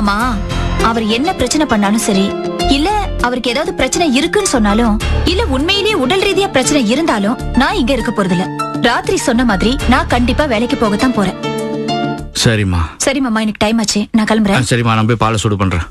மாமா, அவர் என்ன பிரச்சனை பண்ணாலும் சரி, இல்ல அவருக்கு ஏதாவது பிரச்சனை இருக்குன்னு சொன்னாலும், இல்ல உண்மையிலேயே உடல் ரீதியா பிரச்சனை இருந்தாலும் நான் இங்க இருக்க போறதில்ல. ராத்திரி சொன்ன மாதிரி நான் கண்டிப்பா வேலைக்கு போகத்தான் போறேன். சரிம்மா. சரி மாமா, எனக்கு டைம் ஆச்சு, நான் கிளம்புறேன். சரிம்மா, நான் போய் பாலை சூடு பண்றேன்.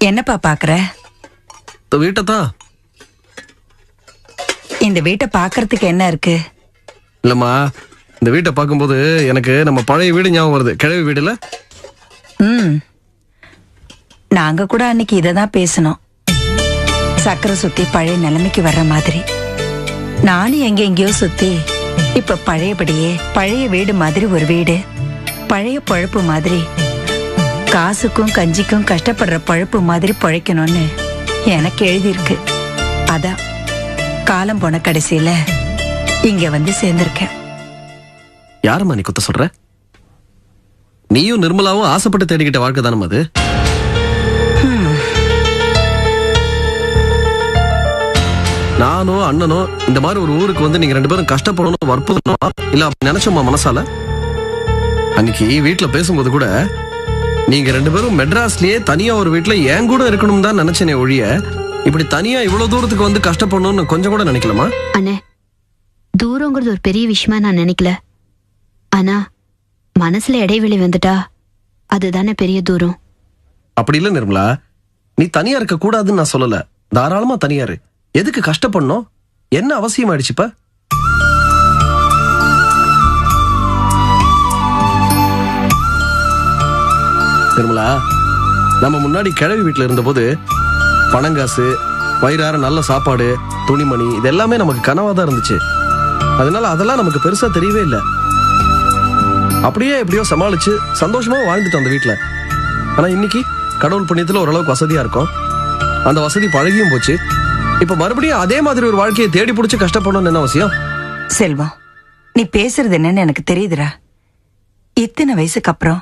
என்னப்பா பாக்குற? வீட்டைத்தான். இந்த வீட்டை பாக்குறதுக்கு என்ன இருக்கு? இல்லம்மா, இந்த வீட்டை பார்க்கும்போது எனக்கு நம்ம பழைய வீடு ஞாபகம் வருது. கிழவி வீடுல. நாங்க கூட அன்னைக்கு இததான் பேசணும். சக்கரை சுத்தி பழைய நிலைமைக்கு வர்ற மாதிரி. நானும் எங்கெங்கயோ சுத்தி இப்ப பழையபடியே பழைய வீடு மாதிரி ஒரு வீடு, பழைய பழப்பு மாதிரி, காசுக்கும் கஞ்சிக்கும் கஷ்டப்படுற பழப்பு மாதிரி பழைக்கணும்னு எனக்கு எழுதியிருக்கு. அதான் காலம் போன கடைசியில இங்க வந்து சேர்ந்திருக்கேன். யாரும்மா நீ குத்த சொல்ற? நீயும் நிர்மலாவும் ஆசைப்பட்டு தேடிக்கிட்ட வாழ்க்கை தானே அது? நானும் அண்ணனும் இந்த மாதிரி ஒரு ஊருக்கு வந்து நீங்க ரெண்டு பேரும் கஷ்டப்படணும் வற்புறுத்தணும் இல்ல நினைச்சோமா மனசால? அன்னைக்கு வீட்டுல பேசும்போது கூட நீங்க ரெண்டு பேரும் மெட்ராஸ்லயே தனியா ஒரு வீட்டுல ஏன் கூட இருக்கணும் தான் நினைச்சேனே ஒழிய, இப்படி தனியா இவ்வளவு தூரத்துக்கு வந்து கஷ்டப்படணும்னு கொஞ்சம் கூட நினைக்கலாமா? அண்ணே, தூரங்கிறது ஒரு பெரிய விஷயமா நான் நினைக்கல. ஆனா மனசுல இடைவெளி வந்துட்டா அதுதானே பெரிய தூரம். அப்படி இல்ல நிர்மலா, நீ தனியா இருக்க கூடாதுன்னு நான் சொல்லல. தாராளமா தனியாரு. எதுக்கு கஷ்டப்படணும்? என்ன அவசியம் ஆயிடுச்சுப்ப? நிர்மலா, நம்ம முன்னாடி கிழவி வீட்டுல இருந்த போது பணங்காசு, வயிறார நல்ல சாப்பாடு, துணிமணி இது எல்லாமே நமக்கு கனவாதான் இருந்துச்சு. அதனால அதெல்லாம் நமக்கு பெருசா தெரியவே இல்லை. அப்படியே எப்படியோ சமாளிச்சு சந்தோஷமா வாழ்ந்துட்டோம் அந்த வீட்டுல. ஆனா இன்னைக்கு கடவுள் புண்ணியத்துல ஓரளவுக்கு வசதியா இருக்கும். அந்த வசதி பழகியும் போச்சு. இப்ப மறுபடியும் அதே மாதிரி ஒரு வாழ்க்கையை தேடி பிடிச்சு கஷ்டப்படணும்னு என்ன அவசியம்? செல்வம், நீ பேசுறது என்னன்னு எனக்கு தெரியுதுடா. இத்தனை வயசுக்கு அப்புறம்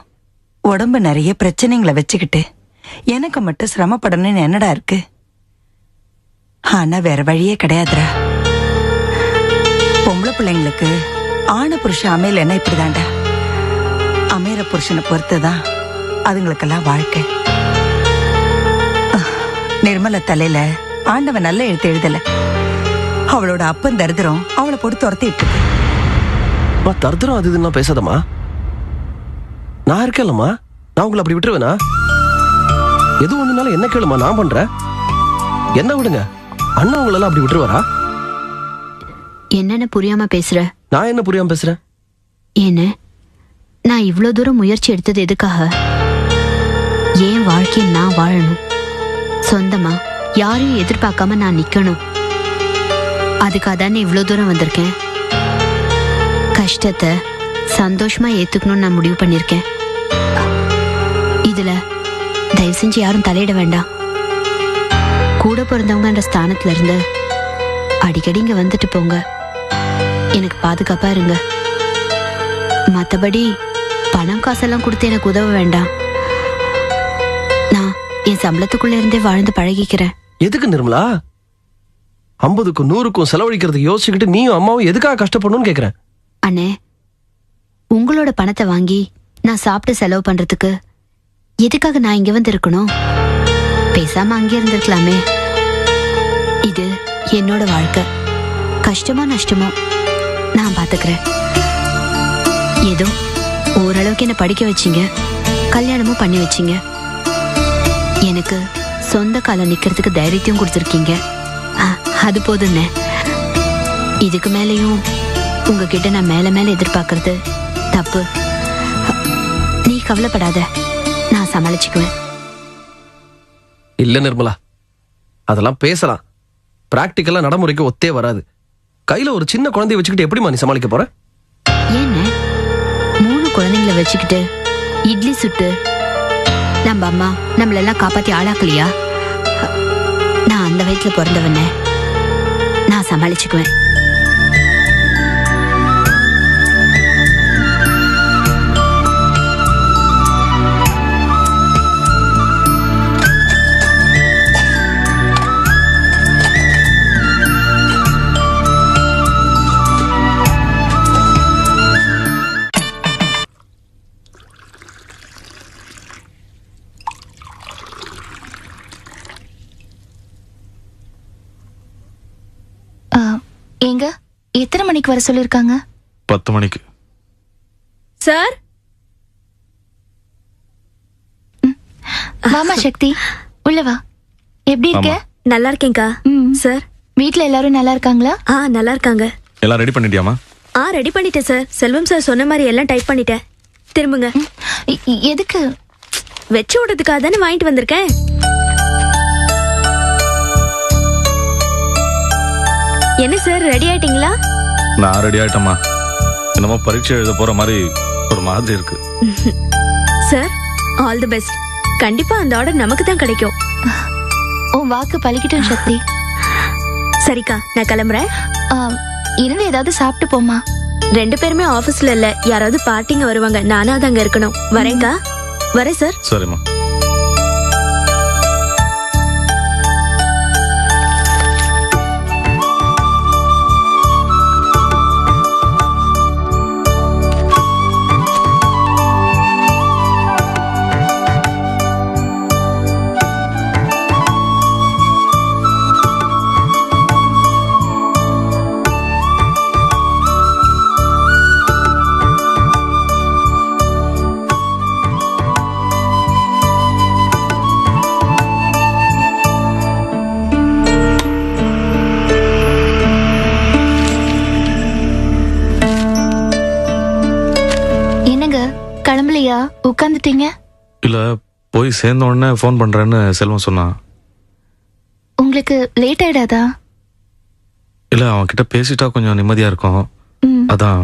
உடம்பு நிறைய பிரச்சனைகளை வச்சுக்கிட்டு எனக்கு மட்டும் சிரமப்படணும்னு என்னடா இருக்கு? ஆனா வேற வழியே கிடையாதுடா. பொம்பளை பிள்ளைங்களுக்கு ஆணு புருஷன் அமையலன்னா இப்படிதான்டா. அமையற புருஷனை பொறுத்துதான் அதுங்களுக்கெல்லாம் வாழ்க்கை. நிர்மல தலையில ஆண்டவன் நல்ல எழுத்து எழுதல. அவளோட அப்பன் தரித்திரம் அவளை போட்டு துரத்திட்டு இருக்கு. தரித்திரம் அது இதுன்னா பேசாதம்மா. நான் இருக்கேன்லம்மா, நான் உங்களை அப்படி விட்டுருவேனா? எது ஒண்ணுனாலும் என்ன கேளுமா, நான் பண்றேன். என்ன விடுங்க, அண்ணா உங்களெல்லாம் அப்படி விட்டுருவாரா? என்னன்னு புரியாம பேசுற? நான் என்ன புரியாம பேசுறேன்? என்ன, நான் இவ்வளவு தூரம் முயற்சி எடுத்தது எதுக்காக? ஏன் வாழ்க்கையை நான் வாழணும், சொந்தமா யாரையும் எதிர்பார்க்காம நான் நிக்கணும். அதுக்காக தானே இவ்வளவு தூரம் வந்திருக்கேன். கஷ்டத்தை சந்தோஷமா ஏத்துக்கணும்னு நான் முடிவு பண்ணிருக்கேன். இதுல தயவு செஞ்சு யாரும் தலையிட வேண்டாம். கூட பிறந்தவங்கன்ற ஸ்தானத்துல இருந்து அடிக்கடி இங்க வந்துட்டு போங்க. எனக்கு பாதுகாப்பா இருங்க. மத்தபடி பணம் காசெல்லாம் கொடுத்து எனக்கு உதவ வேண்டாம். நான் என் சம்பளத்துக்குள்ள இருந்தே வாழ்ந்து பழகிக்கிறேன். எதுக்கு நிர்மலா 50க்கும் 100க்கும் செலவழிக்கிறதுக்கு யோசிச்சுக்கிட்டு நீயும் அம்மாவும் எதுக்காக கஷ்டப்படணும்னு கேக்குறேன்? அண்ணே, உங்களோட பணத்தை வாங்கி நான் சாப்பிட்டு செலவு பண்றதுக்கு எதுக்காக நான் இங்க வந்து இருக்கணும்? பேசாம அங்கே இருந்திருக்கலாமே. இது என்னோட வாழ்க்கை. கஷ்டமோ நஷ்டமோ நான் பாத்துக்கிறேன். ஏதோ ஓரளவுக்கு என்ன படிக்க வச்சீங்க, கல்யாணமும் பண்ணி வச்சீங்க. எனக்கு சொந்த காலம் நிக்கிறதுக்கு தைரியத்தையும் கொடுத்துருக்கீங்க. அது போதும்னே. இதுக்கு மேலேயும் உங்ககிட்ட நான் மேல மேல எதிர்பார்க்கறது தப்பு. நீ கவலைப்படாத, நான் சமாளிச்சுக்குவேன். இல்ல நிர்மலா, அதெல்லாம் பேசலாம். பிராக்டிக்கலா நடைமுறைக்கு ஒத்தே வராது. கையில ஒரு சின்ன குழந்தைய வச்சுக்கிட்டு எப்படிமா நீ சமாளிக்க போற? ஏன்னு 3 குழந்தைங்களை வச்சுக்கிட்டு இட்லி சுட்டு நம்ம அம்மா நம்மளெல்லாம் காப்பாத்தி ஆளாக்கலையா? நான் அந்த வயசுல பிறந்தவன நான் சமாளிச்சுக்குவேன். எங்க எத்தனை மணிக்கு வர சொல்லிருக்காங்க? 10 மணிக்கு. சார் மாமா சக்தி உள்ள வா. எப்படி இருக்க? நல்லா இருக்கேன்க்கா. சார் வீட்ல எல்லாரும் நல்லா இருக்காங்களா? நல்லா இருக்காங்க. எல்லாம் ரெடி பண்ணிட்டியாமா? ரெடி பண்ணிட்டேன் சார். செல்வம் சார் சொன்ன மாதிரி எல்லாம் டைப் பண்ணிட்டேன். திரும்புங்க. எதுக்கு? வச்சு விடுறதுக்காக தானே வாங்கிட்டு வந்திருக்கேன். என்ன சார் ரெடி ஆயிட்டீங்களா? நான் ரெடி ஆயிட்டேம்மா. என்னமோ பரீட்சை எழுத போற மாதிரி ஒரு மாதிரி இருக்கு. Sir all the best. கண்டிப்பா அந்த ஆர்டர் நமக்கு தான் கிடைக்கும். உன் வாக்கு பலிக்கிட்டும் சக்தி. சரிக்கா நான் கிளம்புறேன். இருந்து ஏதாவது சாப்பிட்டு போமா. 2 பேருமே ஆபீஸ்ல இல்ல, யாராவது பார்ட்டிங்க வருவாங்க. நானா தான் அங்க இருக்கணும். வரேன்க்கா. வரேன் சார். சரிம்மா. கிளம்பலையா? உட்காந்துட்டீங்க? இல்ல, போய் சேர்ந்த உடனே போன் பண்றேன்னு செல்வம் சொன்னான். உங்களுக்கு லேட் ஆயிடாதா? இல்ல, அவன் கிட்ட பேசிட்டா கொஞ்சம் நிம்மதியா இருக்கும். அதான்.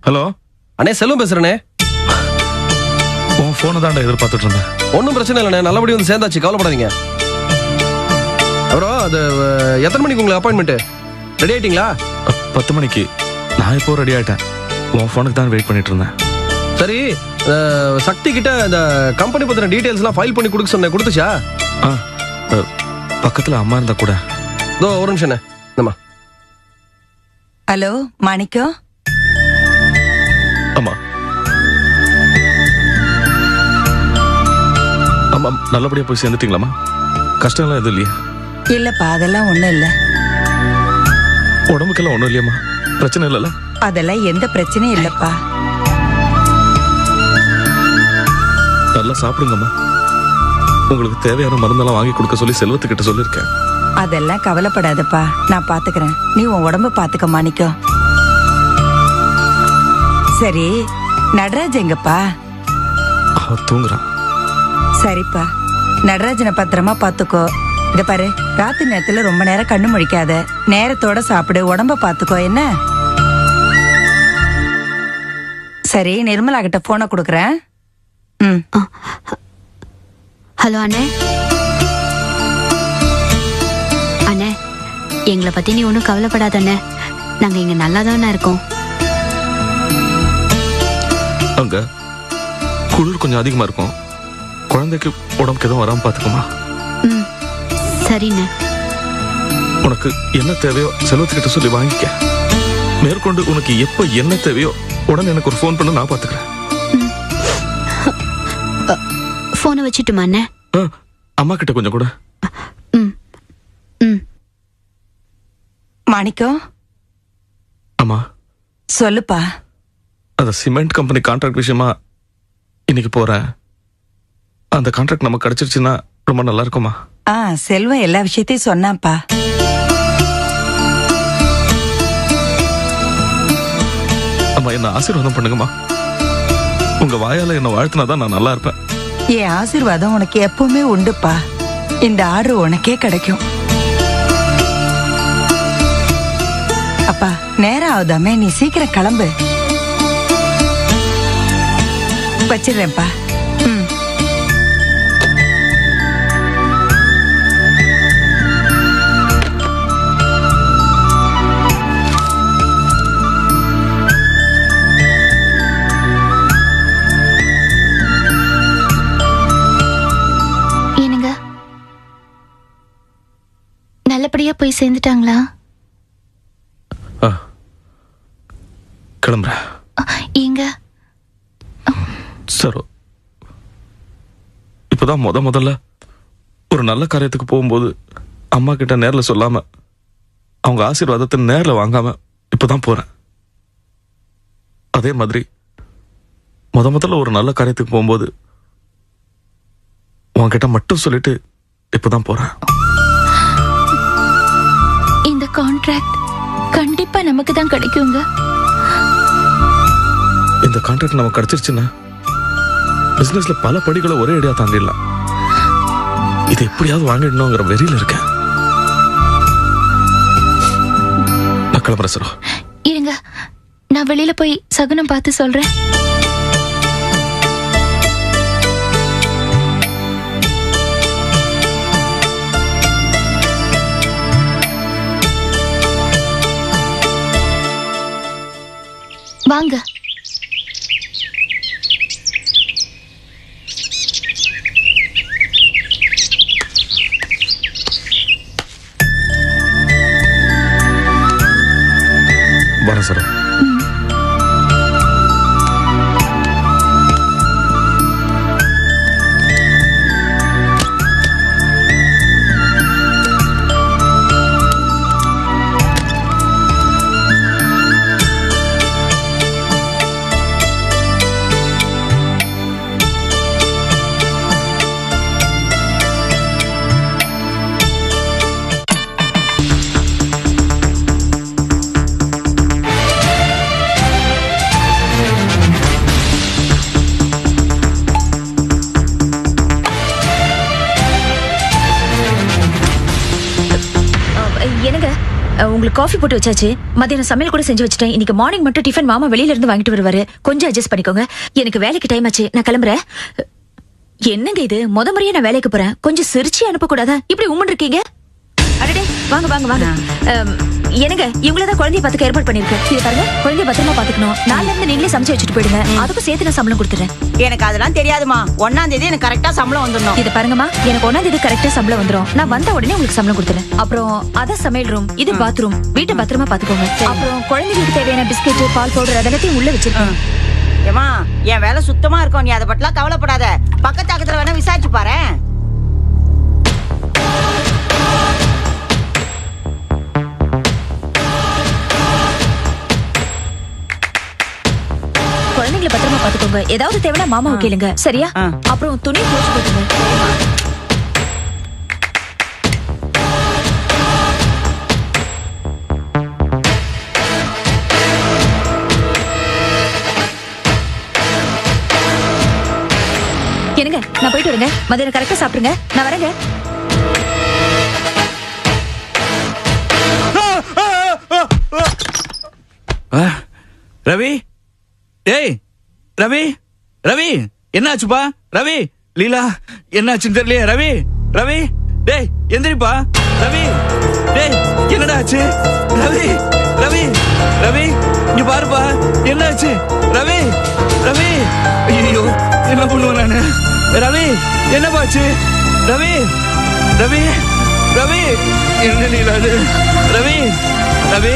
ஹலோ அண்ணே, செல்வம் பேசுறேனே. உன் போனை தான் எதிர்பார்த்துட்டு இருந்தேன். ஒன்னும் பிரச்சனை இல்லைண்ணே, நல்லபடியா வந்து சேர்ந்தாச்சு, கவலைப்படாதீங்க. அப்புறம் அது எத்தனை மணிக்கு உங்களுக்கு அப்பாயின்மெண்ட்? ரெடி ஆயிட்டீங்களா? 10 மணிக்கு. நான் இப்போ ரெடி ஆயிட்டேன். உன் போனுக்கு தான் வெயிட் பண்ணிட்டு இருந்தேன். சரி, சக்தி கிட்ட இந்த கம்பெனி பத்தின டீடைல்ஸ் எல்லாம் ஃபைல் பண்ணி கொடுக்க சொன்னேன், கொடுத்துச்சா? பக்கத்துல அம்மா இருந்தா கூட. இதோ ஒரு நிமிஷம். நம்ம ஹலோ மாணிக்கம். ஆமா ஆமா, நல்லபடியா போய் சேர்ந்துட்டீங்களாமா? கஷ்டம் எல்லாம் எதுவும் இல்லையா? இல்லப்பா, அதெல்லாம் ஒண்ணும் இல்ல. உடம்புக்கெல்லாம் ஒண்ணும் இல்லையாமா? பிரச்சனை இல்லல? அதெல்லாம் எந்த பிரச்சனையும் இல்லப்பா. நல்லா சாப்பிடுங்கம்மா. உங்களுக்கு தேவையான மருந்தெல்லாம் வாங்கி கொடுக்க சொல்லி செல்வத்துக்கிட்ட சொல்லிருக்கேன். அதெல்லாம் கவலைப்படாதப்பா, நான் பாத்துக்கிறேன். நீ உன் உடம்ப பாத்துக்க மாணிக்கம். சரி, நடராஜ் எங்கப்பா? அவ தூங்குறான். சரிப்பா, நடராஜனை பத்திரமா பாத்துக்கோ. இத பாரு, ராத்திரி நேரத்துல ரொம்ப நேரம் கண்ணு முழிக்காத. நேரத்தோட சாப்பிடு, உடம்ப பாத்துக்கோ. என்ன? சரி, நிர்மலா கிட்ட போனை கொடுக்கறேன். ஹலோ அண்ணே. அண்ணே, எங்களை பத்தி நீ ஒன்றும் கவலைப்படாத அண்ணே. நாங்க இங்க நல்லா தானே இருக்கோம். அங்க குளிர் கொஞ்சம் அதிகமா இருக்கும். குழந்தைக்கு உடம்புக்கு எதுவும் வராம பாத்துக்கோமா. சரிண்ணே. உனக்கு என்ன தேவையோ செல்வத்துக்கிட்ட சொல்லி வாங்கிக்க. மேற்கொண்டு உனக்கு எப்ப என்ன தேவையோ உடனே எனக்கு ஒரு போன் பண்ண, நான் பாத்துக்கிறேன். போனை வச்சுட்டுமா அண்ணே? அம்மா கிட்ட கொஞ்சம் கூட. மாணிக்கம். அம்மா சொல்லுப்பா. அந்த சிமெண்ட் கம்பெனி கான்ட்ராக்ட் விஷயமா இன்னைக்கு போறேன். அந்த கான்ட்ராக்ட் நமக்கு கிடைச்சிருச்சுன்னா ரொம்ப நல்லா இருக்குமா? செல்வம் எல்லா விஷயத்தையும் சொன்னாப்பா. அம்மா, என்ன ஆசீர்வாதம் பண்ணுங்கம்மா. உங்க வாயால என்ன வாழ்த்தினாதான் நான் நல்லா இருப்பேன். என் ஆசீர்வாதம் உனக்கு எப்பவுமே உண்டுப்பா. இந்த ஆர்டர் உனக்கே கிடைக்கும். அப்பா நேரம் ஆகுதாமே, நீ சீக்கிரம் கிளம்பு. வச்சிடுறேன்ப்பா. ம். ஏனுங்க, நல்லபடியா போய் சேர்ந்துட்டாங்களா? கிளம்புறேன். எங்க? சரோ, இப்பதான் முதல்ல ஒரு நல்ல காரியத்துக்கு போகும்போது அம்மா கிட்ட நேர்ல சொல்லாம அவங்க ஆசீர்வாதத்தை நேர்ல வாங்காம இப்பதான் போறேன். அதே மாதிரி முதல்ல ஒரு நல்ல காரியத்துக்கு போகும்போது உன்கிட்ட மட்டும் சொல்லிட்டு இப்பதான் போறேன். இந்த கான்ட்ராக்ட் கண்டிப்பா நமக்கு தான் கிடைக்குங்க. இந்த கான்ட்ராக்ட் நமக்கு கிடைச்சிருச்சுன்னா பிசினஸ்ல பல படிகளை ஒரே அடியா தாண்டிடலாம். இது எப்படியாவது வாங்கிடணுங்கிற வெறியில இருக்கேன். நான் கிளம்புறேன் சரோ. இருங்க, நான் வெளியில போய் சகுனம் பார்த்து சொல்றேன். வாங்க. வரேன் சரோ. என்னங்க, உங்களுக்கு காஃபி போட்டு வச்சாச்சு. மதியானம் சமையல் கூட செஞ்சு வச்சுட்டேன். இன்னைக்கு மார்னிங் மட்டும் டிஃபன் மாமா வெளியில இருந்து வாங்கிட்டு வருவாரு. கொஞ்சம் அட்ஜஸ்ட் பண்ணிக்கோங்க. எனக்கு வேலைக்கு டைம் ஆச்சு, நான் கிளம்புறேன். என்னங்க இது, முறையா நான் வேலைக்கு போறேன். கொஞ்சம் சிரிச்சு அனுப்ப கூடாதா? இப்படி உம்மன் இருக்கீங்க. அடடே, வாங்க வாங்க வாங்க. என்னங்க, இவங்களதான் குழந்தைய பாத்துக்க ஏற்பாடு பண்ணிருக்கேன். இது பாருங்க, குழந்தைய பத்திரமா பாத்துக்கணும். நாள்ல இருந்து நீங்களே சமைச்சு வச்சுட்டு போயிடுங்க. அதுக்கும் சேர்த்து நான் சம்பளம் கொடுத்துறேன். எனக்கு அதெல்லாம் தெரியாதுமா. 1ஆம் தேதி எனக்கு கரெக்டா சம்பளம் வந்துடணும். இது பாருங்கம்மா, எனக்கு 1ஆம் தேதி கரெக்டா சம்பளம் வந்துரும். நான் வந்த உடனே உங்களுக்கு சம்பளம் கொடுத்துறேன். அப்புறம் அத சமையல் ரூம், இது பாத்ரூம், வீட்டை பத்திரமா பாத்துக்கோங்க. அப்புறம் குழந்தைகளுக்கு தேவையான பிஸ்கெட், பால் பவுடர் அதெல்லாத்தையும் உள்ள வச்சிருக்கேன். ஏமா, என் வேலை சுத்தமா இருக்கும். நீ அதை பற்றிலாம் கவலைப்படாத. பக்கத்தாக்கத்துல வேணா விசாரிச்சு பாரு. குழந்தைகளை பத்திரமா பாத்துக்கோங்க. ஏதாவது தேவைன்னா மாமாவை கேளுங்க, சரியா? அப்புறம் துணி துவைச்சு போட்டுங்க. என்னங்க, நான் போயிட்டு வரேங்க. மதியானம் கரெக்டா சாப்பிடுங்க. நான் வரேங்க. ரவி, டேய் ரவி, ரவி என்னாச்சுப்பா? ரவி, லீலா என்னாச்சுன்னு தெரியலையே. ரவி, ரவி, டேய் எந்திரிப்பா. ரவி, டேய் என்னடா ஆச்சு? ரவி, ரவி, ரவி இங்க பாருப்பா, என்னாச்சு? ரவி, ரவி, ஐயோ என்ன பண்ணுவேன் நானு? ரவி, என்னப்பாச்சு? ரவி, ரவி, ரவி, என்ன லீலா அது? ரவி, ரவி,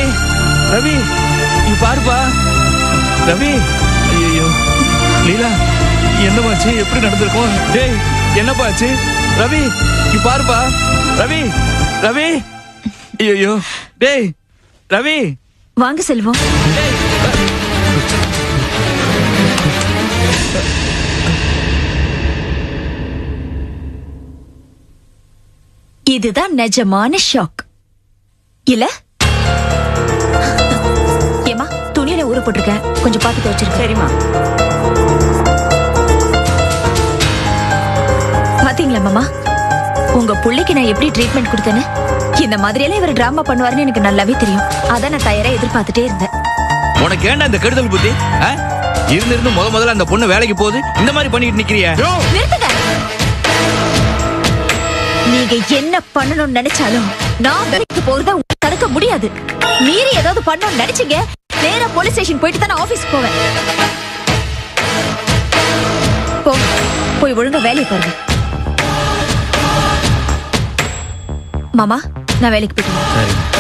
ரவி இங்க பாருப்பா. ரவி, ஐயோ லீலா என்னமாச்சு? எப்படி நடந்திருக்கும்? டேய் என்னப்பாச்சு? ரவி இங்க பாருப்பா. ரவி, ரவி, ஐயோ டேய் ரவி. வாங்க செல்வம். இதுதான் நிஜமான ஷாக் இல்ல? ஏமா, துணியில ஊற போட்டிருக்கேன், கொஞ்சம் பார்த்து துவைச்சிருக்கேன். சரிம்மா. பாத்தீங்களா மாமா, உங்க புள்ளைக்கு நான் எப்படி ட்ரீட்மெண்ட் கொடுத்தேன்னு இந்த மாதிரியெல்லாம் இவர் டிராமா பண்ணுவாருன்னு எனக்கு நல்லாவே தெரியும். அதான் நான் தயாரா எதிர்பார்த்துட்டே இருந்தேன். உனக்கு ஏன்டா இந்த கெடுதல் புத்தி? இருந்து முதல்ல அந்த பொண்ணு வேலைக்கு போகுது, இந்த மாதிரி பண்ணிட்டு நிக்கிறியா? நிறுத்துங்க. நீங்க என்ன பண்ணணும்னு நினைச்சாலும் நான் வேலைக்கு போறத தடுக்க முடியாது. மீறி ஏதாவது பண்ணணும்னு நினைச்சீங்க, நேரா போலீஸ் ஸ்டேஷன் போயிட்டு தான் ஆபீஸ் போவேன். போய் ஒழுங்கா வேலையை பாருங்க. மாமா, நான் வேலைக்கு போயிட்டு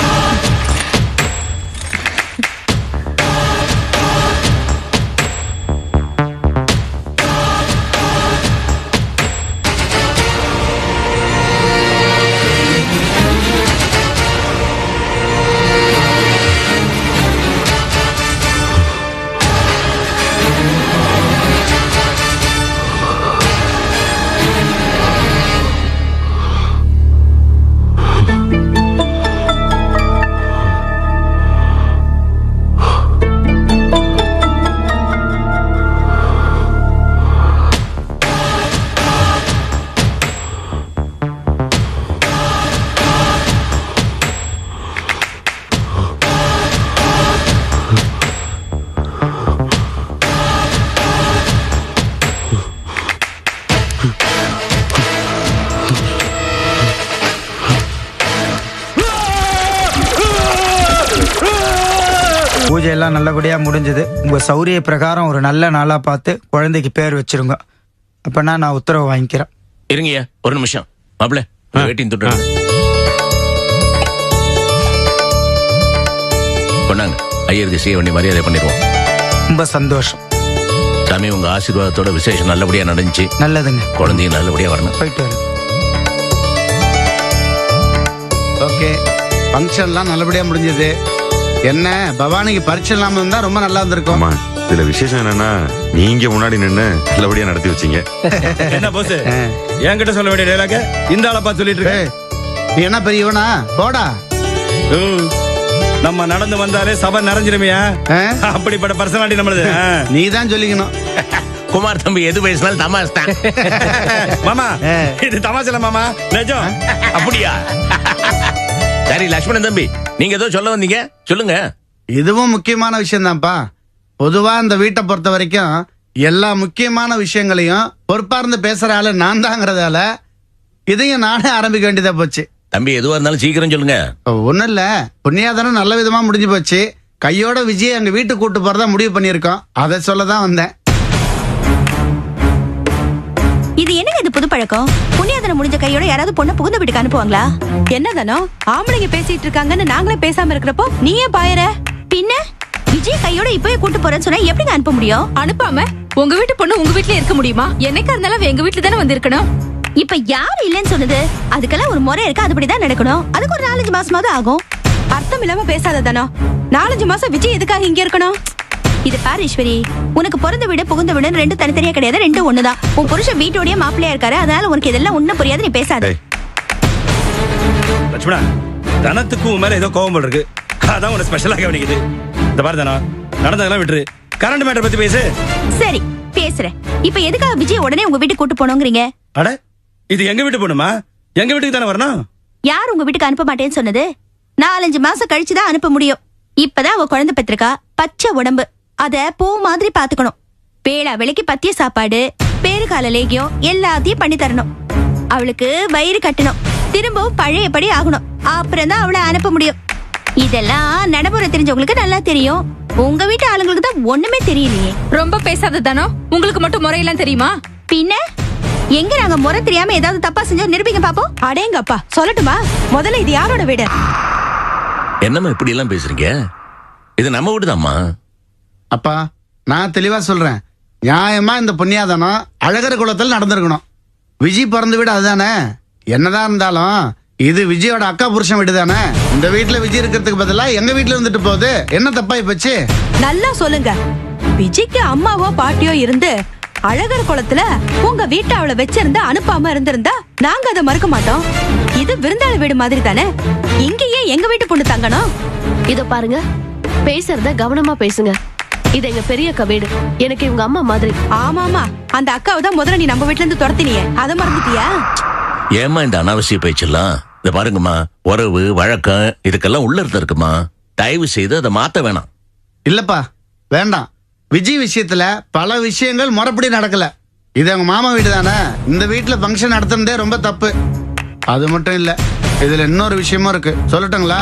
பூஜை எல்லாம் நல்லபடியா முடிஞ்சது. உங்க சௌரிய பிரகாரம் ஒரு நல்ல நாளா பார்த்து குழந்தைக்கு பேர் வச்சிருங்க. அப்பனா நான் உத்தரவு வாங்கிக்கிறேன். இருங்கய்யா, ஒரு நிமிஷம். மாப்பிள்ள, வெயிட்டிங் தொட்டு கொண்டாங்க. ஐயருக்கு செய்ய வேண்டிய மரியாதை பண்ணிடுவோம். ரொம்ப சந்தோஷம் சாமி. உங்க ஆசீர்வாதத்தோட விசேஷம் நல்லபடியா நடந்துச்சு. நல்லதுங்க. குழந்தையும் நல்லபடியா வரணும். போயிட்டு வரேன். ஓகே, ஃபங்க்ஷன்லாம் நல்லபடியா முடிஞ்சது. என்ன பவானிக்கு பரிச்சை இல்லாம இருந்தா ரொம்ப நல்லா இருந்திருக்கும். இதுல விசேஷம் என்னன்னா, நீங்க முன்னாடி நின்னு நல்லபடியா நடத்தி வச்சீங்க. என்ன போஸ், என்கிட்ட சொல்ல வேண்டிய டயலாக இந்த ஆளை பார்த்து சொல்லிட்டு இருக்க. நீ என்ன பெரியவனா? போடா. நம்ம நடந்து வந்தாலே சபை நிறைஞ்சிருமையா? அப்படிப்பட்ட பர்சனாலிட்டி நம்மளது. நீ தான் சொல்லிக்கணும். குமார் தம்பி எது பேசினாலும் தமாஷ் தான். மாமா, இது தமாஷ் மாமா, நிஜம். அப்படியா? சரி லட்சுமணன் தம்பி, நீங்க ஏதோ சொல்ல வந்தீங்க, சொல்லுங்க. இதுவும் முக்கியமான விஷயம் தான்ப்பா. பொதுவா இந்த வீட்டை பொறுத்த வரைக்கும் எல்லா முக்கியமான விஷயங்களையும் பொறுப்பார்ந்து பேசுற ஆளு நான் தாங்கிறதால இதையும் நானே ஆரம்பிக்க வேண்டியதா போச்சு. தம்பி எதுவா இருந்தாலும் சீக்கிரம் சொல்லுங்க. ஒண்ணும் இல்ல, புண்ணியாதானம் நல்ல விதமா முடிஞ்சு போச்சு. கையோட விஜய் எங்க வீட்டுக்கு கூட்டு போறதா முடிவு பண்ணிருக்கோம். அதை சொல்லதான் வந்தேன். இது என்னங்க இது புது பழக்கம்? புண்ணியாதனம் முடிஞ்ச கையோட யாராவது பொண்ணு புகுந்த வீட்டுக்கு அனுப்புவாங்களா? என்னதானோ ஆம்பளைங்க பேசிட்டு இருக்காங்கன்னு நாங்களே பேசாம இருக்கிறப்போ நீ ஏன் பாயற? பின்ன விஜய் கையோட இப்பவே கூட்டு போறேன்னு சொன்னா எப்படிங்க அனுப்ப முடியும்? அனுப்பாம உங்க வீட்டு பொண்ணு உங்க வீட்லயே இருக்க முடியுமா? என்னைக்கா இருந்தாலும் எங்க வீட்டுல தானே வந்து இருக்கணும். இப்ப யாரு இல்லன்னு சொன்னது? அதுக்கெல்லாம் ஒரு முறை இருக்கு, அதுபடிதான் நடக்கணும். அதுக்கு ஒரு 4-5 மாசமாவது ஆகும். அர்த்தம் இல்லாம பேசாததானோ. 4-5 மாசம் விஜய் எதுக்காக இங்க இருக்கணும்? இது பாரு ஈஸ்வரி, உனக்கு பிறந்த வீடு புகுந்த வீடு ரெண்டும் தனித்தனியா கிடையாது, ரெண்டும் ஒண்ணுதான். உன் புருஷன் வீட்டோடய மாப்பிள்ளையா இருக்காரு, அதனால உனக்கு இதெல்லாம் ஒண்ணும் புரியாது, நீ பேசாத. லட்சுமணா, தனத்துக்கும் மேல ஏதோ கோவம் இருக்கு, அதான் உன ஸ்பெஷலா கவனிக்குது. இந்த பாரு தானோ, நடந்ததெல்லாம் விட்டுரு, கரண்ட் மேட்டர் பத்தி பேசு. சரி பேசுறேன். இப்ப எதுக்காக விஜய் உடனே உங்க வீட்டுக்கு கூட்டு போனோங்கிறீங்க? அட, இது எங்க வீட்டு பொண்ணுமா? எங்க வீட்டுக்கு தானே வரணும். யார் உங்க வீட்டுக்கு அனுப்ப மாட்டேன்னு சொன்னது? 4-5 மாசம் கழிச்சுதான் அனுப்ப முடியும். இப்பதான் அவ குழந்தை பெற்றிருக்கா, பச்சை உடம்பு, அத பூ மாதிரி பாத்துக்கணும். வேளா வேலைக்கு பத்திய சாப்பாடு, பேறுகால லேகியம் எல்லாத்தையும் பண்ணி தரணும். அவளுக்கு வயிறு கட்டணும், திரும்பவும் பழையபடி ஆகணும். அப்புறம் தான் அவளை அனுப்ப முடியும். இதெல்லாம் நடைமுறை தெரிஞ்சவங்களுக்கு நல்லா தெரியும். உங்க வீட்டு ஆளுங்களுக்கு தான் ஒண்ணுமே தெரியலையே. ரொம்ப பேசாததானோ. உங்களுக்கு மட்டும் முறையெல்லாம் தெரியுமா? பின்ன எங்க நாங்க முறை தெரியாம ஏதாவது தப்பா செஞ்சா நிரூபிங்க பாப்போம். அடேங்கப்பா, சொல்லட்டுமா? முதல்ல இது யாரோட வீடு? என்னம்மா இப்படி எல்லாம் பேசுறீங்க? இது நம்ம வீடுதாம்மா. அப்பா, நான் தெளிவா சொல்றேன். நியாயமா இந்த புண்ணியாதானம் அழகர் குலத்தில் நடந்திருக்கணும். விஜய் பிறந்த வீடு அதுதானே. என்னதான் இருந்தாலும் இது விஜயோட அக்கா புருஷன் வீடு தானே. இந்த வீட்டுல விஜய் இருக்கிறதுக்கு பதிலா எங்க வீட்டுல இருந்துட்டு போகுது. என்ன தப்பாய் போச்சு? நல்லா சொல்லுங்க. விஜய்க்கு அம்மாவோ பாட்டியோ இருந்து அழகர் குளத்துல உங்க வீட்டை அவளை வச்சிருந்து அனுப்பாம இருந்திருந்தா நாங்க அதை மறுக்க மாட்டோம். இது விருந்தாளி வீடு மாதிரி தானே. இங்கேயே எங்க வீட்டு பொண்ணு தங்கணும். இதோ பாருங்க, பேசுறத கவனமா பேசுங்க. இது எங்க பெரிய அக்கா வீடு. எனக்கு இவங்க அம்மா மாதிரி. ஆமாமா, அந்த அக்காவை தான் முதல்ல நீ நம்ம வீட்டுல இருந்து துரத்தினியே, அதை மறந்துட்டியா? ஏமா இந்த அனாவசிய பேச்செல்லாம்? இத பாருங்கம்மா, உறவு வழக்கம் இதுக்கெல்லாம் உள்ளர்த்தம் இருக்குமா. தயவு செய்து அதை மாத்த வேணாம். இல்லப்பா வேண்டாம். விஜய் விஷயத்துல பல விஷயங்கள் முறைப்படி நடக்கல. இது அவங்க மாமா வீடு தானே. இந்த வீட்டுல ஃபங்க்ஷன் நடத்துனதே ரொம்ப தப்பு. அது மட்டும் இல்ல, இதுல இன்னொரு விஷயமும் இருக்கு. சொல்லட்டுங்களா?